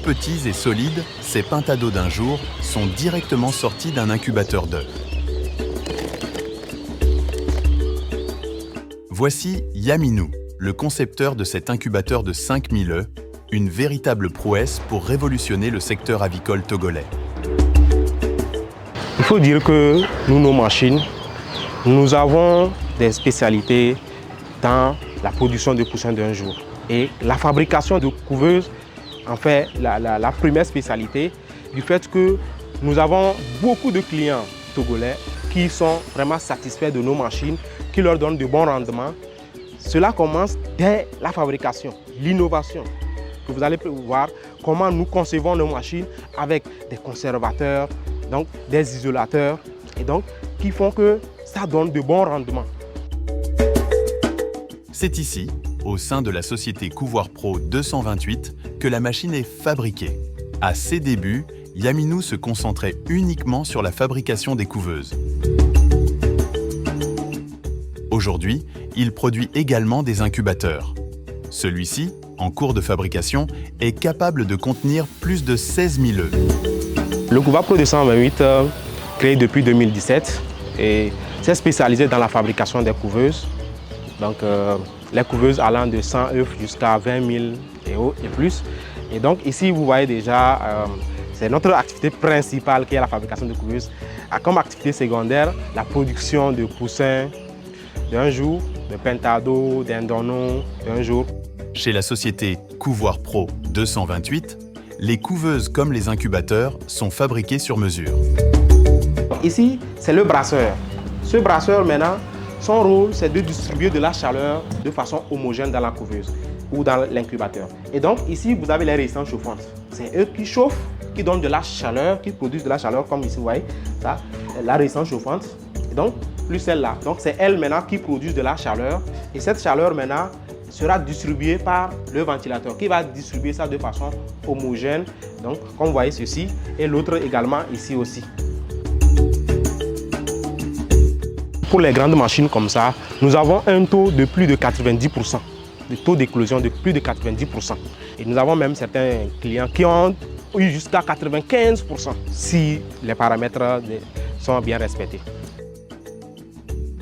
petits et solides, ces pintados d'un jour sont directement sortis d'un incubateur d'œufs. Voici Yaminou, le concepteur de cet incubateur de 5000 œufs, une véritable prouesse pour révolutionner le secteur avicole togolais. Il faut dire que nous, nos machines, nous avons des spécialités dans la production de poussins d'un jour. Et la fabrication de couveuses en fait la première spécialité du fait que nous avons beaucoup de clients togolais qui sont vraiment satisfaits de nos machines, qui leur donnent de bons rendements. Cela commence dès la fabrication, l'innovation. Vous allez voir comment nous concevons nos machines avec des conservateurs, donc des isolateurs, et donc qui font que ça donne de bons rendements. C'est ici, au sein de la société Couvoir Pro 228, que la machine est fabriquée. À ses débuts, Yaminou se concentrait uniquement sur la fabrication des couveuses. Aujourd'hui, il produit également des incubateurs. Celui-ci, en cours de fabrication, est capable de contenir plus de 16 000 œufs. Le Couvoir Pro 228, créé depuis 2017, et s'est spécialisé dans la fabrication des couveuses. Donc, les couveuses allant de 100 œufs jusqu'à 20 000 et plus. Et donc ici, vous voyez déjà, c'est notre activité principale qui est la fabrication de couveuses. Comme activité secondaire, la production de poussins d'un jour, de pintados, d'indonos d'un jour. Chez la société Couvoir Pro 228, les couveuses comme les incubateurs sont fabriqués sur mesure. Ici, c'est le brasseur. Ce brasseur, maintenant, son rôle, c'est de distribuer de la chaleur de façon homogène dans la couveuse ou dans l'incubateur. Et donc, ici, vous avez les résistances chauffantes. C'est eux qui chauffent, qui donnent de la chaleur, qui produisent de la chaleur, comme ici, vous voyez, ça, la résistance chauffante. Et donc, plus celle-là. Donc, c'est elles maintenant qui produisent de la chaleur. Et cette chaleur, maintenant, sera distribuée par le ventilateur, qui va distribuer ça de façon homogène. Donc, comme vous voyez ceci, et l'autre également ici aussi. Pour les grandes machines comme ça, nous avons un taux de plus de 90%, de taux d'éclosion de plus de 90%. Et nous avons même certains clients qui ont eu jusqu'à 95% si les paramètres sont bien respectés.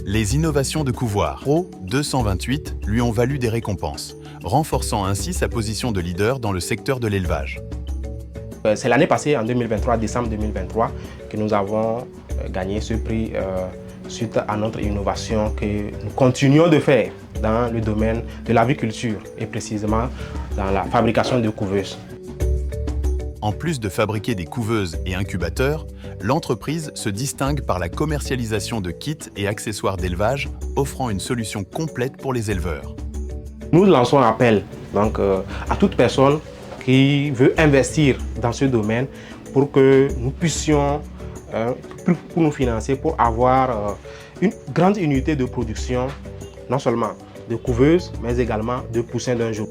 Les innovations de Couvoir Pro 228 lui ont valu des récompenses, renforçant ainsi sa position de leader dans le secteur de l'élevage. C'est l'année passée, en 2023, décembre 2023, que nous avons gagné ce prix suite à notre innovation que nous continuons de faire dans le domaine de l'aviculture et précisément dans la fabrication de couveuses. En plus de fabriquer des couveuses et incubateurs, l'entreprise se distingue par la commercialisation de kits et accessoires d'élevage, offrant une solution complète pour les éleveurs. Nous lançons un appel donc, à toute personne qui veut investir dans ce domaine pour que nous puissions pour nous financer, pour avoir une grande unité de production, non seulement de couveuses, mais également de poussins d'un jour.